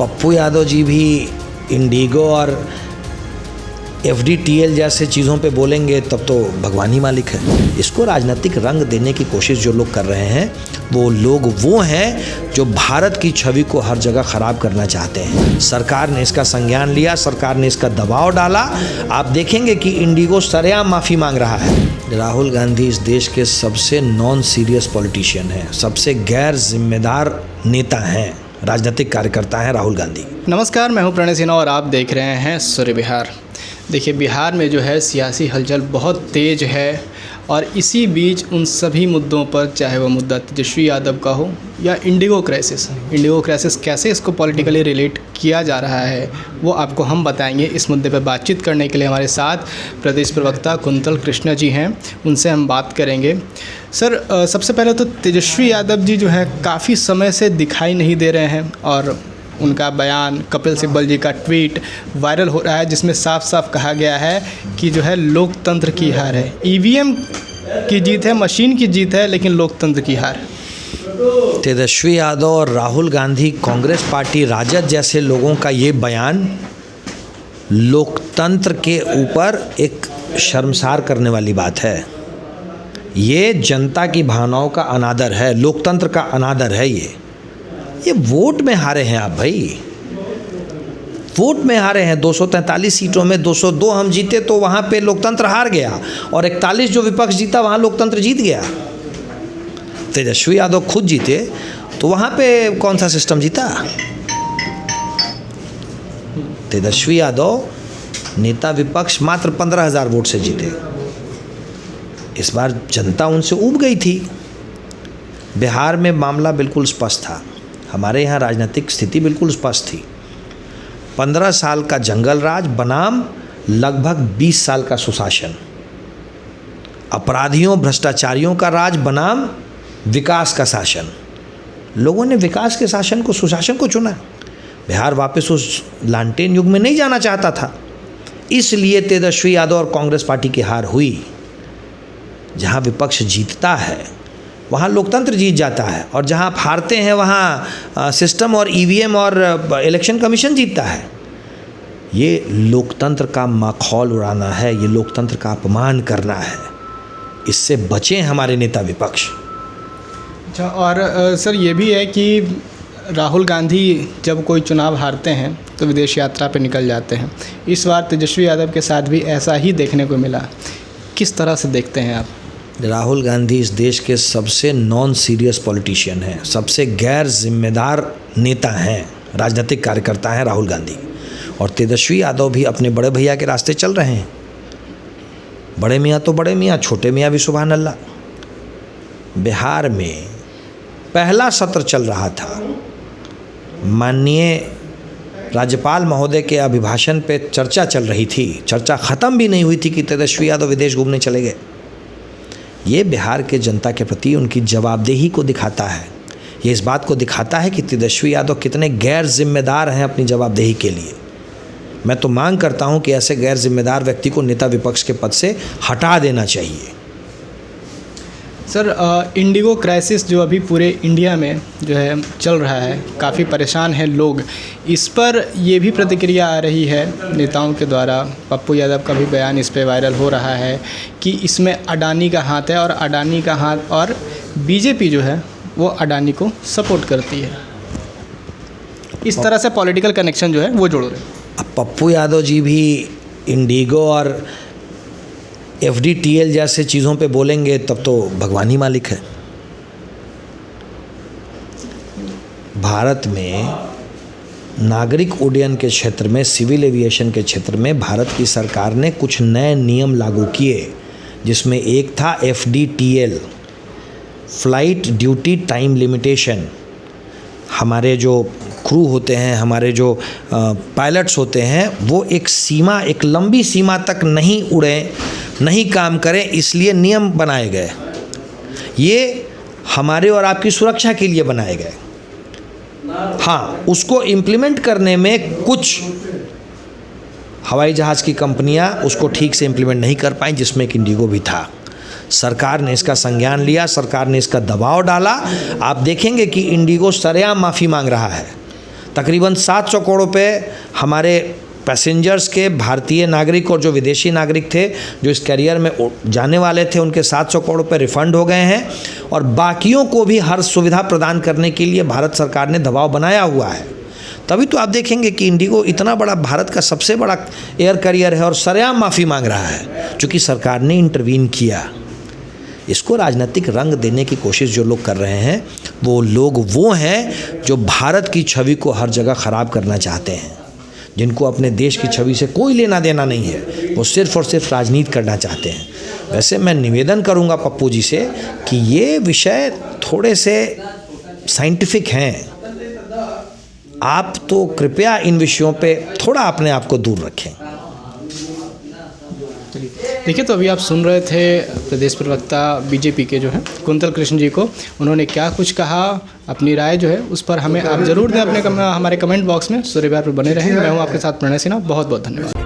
पप्पू यादव जी भी इंडिगो और FDTL जैसे चीज़ों पे बोलेंगे तब तो भगवान ही मालिक है। इसको राजनीतिक रंग देने की कोशिश जो लोग कर रहे हैं वो लोग वो हैं जो भारत की छवि को हर जगह ख़राब करना चाहते हैं। सरकार ने इसका संज्ञान लिया, सरकार ने इसका दबाव डाला। आप देखेंगे कि इंडिगो सरेआम माफ़ी मांग रहा है। राहुल गांधी इस देश के सबसे नॉन सीरियस पॉलिटिशियन हैं, सबसे गैर जिम्मेदार नेता हैं, राजनीतिक कार्यकर्ता हैं राहुल गांधी। नमस्कार, मैं हूं प्रणय सिन्हा और आप देख रहे हैं सूर्य बिहार। देखिए, बिहार में जो है सियासी हलचल बहुत तेज़ है और इसी बीच उन सभी मुद्दों पर, चाहे वह मुद्दा तेजस्वी यादव का हो या इंडिगो क्राइसिस कैसे इसको पॉलिटिकली रिलेट किया जा रहा है वो आपको हम बताएंगे। इस मुद्दे पर बातचीत करने के लिए हमारे साथ प्रदेश प्रवक्ता कुंतल कृष्णा जी हैं, उनसे हम बात करेंगे। सर, सबसे पहले तो तेजस्वी यादव जी जो है काफ़ी समय से दिखाई नहीं दे रहे हैं और उनका बयान, कपिल सिब्बल जी का ट्वीट वायरल हो रहा है जिसमें साफ साफ कहा गया है कि जो है लोकतंत्र की हार है। EVM की जीत है, मशीन की जीत है, लेकिन लोकतंत्र की हार। तेजस्वी यादव और राहुल गांधी, कांग्रेस पार्टी, राजद जैसे लोगों का ये बयान लोकतंत्र के ऊपर एक शर्मसार करने वाली बात है। ये जनता की भावनाओं का अनादर है, लोकतंत्र का अनादर है। ये वोट में हारे हैं आप भाई, वोट में हारे हैं। 243 सीटों में 202 हम जीते तो वहाँ पे लोकतंत्र हार गया और 41 जो विपक्ष जीता वहाँ लोकतंत्र जीत गया। तेजस्वी यादव खुद जीते तो वहाँ पे कौन सा सिस्टम जीता? तेजस्वी यादव नेता विपक्ष मात्र 15,000 वोट से जीते। इस बार जनता उनसे ऊब गई थी। बिहार में मामला बिल्कुल स्पष्ट था, हमारे यहाँ राजनीतिक स्थिति बिल्कुल स्पष्ट थी। 15 साल का जंगल राज बनाम लगभग 20 साल का सुशासन, अपराधियों भ्रष्टाचारियों का राज बनाम विकास का शासन। लोगों ने विकास के शासन को, सुशासन को चुना। बिहार वापस उस लालटेन युग में नहीं जाना चाहता था, इसलिए तेजस्वी यादव और कांग्रेस पार्टी की हार हुई। जहाँ विपक्ष जीतता है वहाँ लोकतंत्र जीत जाता है और जहाँ आप हारते हैं वहाँ सिस्टम और EVM और इलेक्शन कमीशन जीतता है। ये लोकतंत्र का माखौल उड़ाना है, ये लोकतंत्र का अपमान करना है। इससे बचें हमारे नेता विपक्ष। अच्छा, और सर ये भी है कि राहुल गांधी जब कोई चुनाव हारते हैं तो विदेश यात्रा पे निकल जाते हैं। इस बार तेजस्वी यादव के साथ भी ऐसा ही देखने को मिला। किस तरह से देखते हैं आप? राहुल गांधी इस देश के सबसे नॉन सीरियस पॉलिटिशियन हैं, सबसे गैर जिम्मेदार नेता हैं, राजनीतिक कार्यकर्ता हैं राहुल गांधी। और तेजस्वी यादव भी अपने बड़े भैया के रास्ते चल रहे हैं। बड़े मियाँ तो बड़े मियाँ, छोटे मियाँ भी सुभान अल्लाह। बिहार में पहला सत्र चल रहा था, माननीय राज्यपाल महोदय के अभिभाषण पे चर्चा चल रही थी। चर्चा ख़त्म भी नहीं हुई थी कि तेजस्वी यादव विदेश घूमने चले गए। ये बिहार के जनता के प्रति उनकी जवाबदेही को दिखाता है। ये इस बात को दिखाता है कि तेजस्वी यादव कितने गैर जिम्मेदार हैं अपनी जवाबदेही के लिए। मैं तो मांग करता हूं कि ऐसे गैर जिम्मेदार व्यक्ति को नेता विपक्ष के पद से हटा देना चाहिए। सर, इंडिगो क्राइसिस जो अभी पूरे इंडिया में जो है चल रहा है, काफ़ी परेशान हैं लोग। इस पर ये भी प्रतिक्रिया आ रही है नेताओं के द्वारा। पप्पू यादव का भी बयान इस पे वायरल हो रहा है कि इसमें अडानी का हाथ है और अडानी का हाथ, और बीजेपी जो है वो अडानी को सपोर्ट करती है। इस तरह से पॉलिटिकल कनेक्शन जो है वो जोड़ रहे हैं। अब पप्पू यादव जी भी इंडिगो और FDTL जैसे चीज़ों पे बोलेंगे तब तो भगवान ही मालिक है। भारत में नागरिक उड्डयन के क्षेत्र में, सिविल एविएशन के क्षेत्र में भारत की सरकार ने कुछ नए नियम लागू किए, जिसमें एक था FDTL, flight duty time limitation. हमारे जो क्रू होते हैं, हमारे जो पायलट्स होते हैं, वो एक सीमा, एक लंबी सीमा तक नहीं उड़ें, नहीं काम करें, इसलिए नियम बनाए गए। ये हमारे और आपकी सुरक्षा के लिए बनाए गए। हाँ, उसको इम्प्लीमेंट करने में कुछ हवाई जहाज़ की कंपनियां उसको ठीक से इम्प्लीमेंट नहीं कर पाई, जिसमें कि इंडिगो भी था। सरकार ने इसका संज्ञान लिया, सरकार ने इसका दबाव डाला। आप देखेंगे कि इंडिगो सरेआम माफ़ी मांग रहा है। तकरीबन 700 करोड़ रुपए हमारे पैसेंजर्स के, भारतीय नागरिक और जो विदेशी नागरिक थे जो इस कैरियर में जाने वाले थे, उनके 700 करोड़ रुपए रिफंड हो गए हैं। और बाकियों को भी हर सुविधा प्रदान करने के लिए भारत सरकार ने दबाव बनाया हुआ है। तभी तो आप देखेंगे कि इंडिगो इतना बड़ा, भारत का सबसे बड़ा एयर कैरियर है और सरेआम माफ़ी मांग रहा है, चूँकि सरकार ने इंटरवीन किया। इसको राजनीतिक रंग देने की कोशिश जो लोग कर रहे हैं, वो लोग वो हैं जो भारत की छवि को हर जगह ख़राब करना चाहते हैं, जिनको अपने देश की छवि से कोई लेना देना नहीं है, वो सिर्फ़ और सिर्फ राजनीति करना चाहते हैं। वैसे मैं निवेदन करूंगा पप्पू जी से कि ये विषय थोड़े से साइंटिफिक हैं, आप तो कृपया इन विषयों पे थोड़ा अपने आप को दूर रखें। देखिए, तो अभी आप सुन रहे थे प्रदेश प्रवक्ता बीजेपी के जो हैं कुंतल कृष्ण जी को। उन्होंने क्या कुछ कहा, अपनी राय जो है उस पर हमें आप ज़रूर दें अपने हमारे कमेंट बॉक्स में। सूर्य विहार पर बने रहें। मैं हूँ आपके साथ प्रणय सिन्हा। बहुत बहुत धन्यवाद।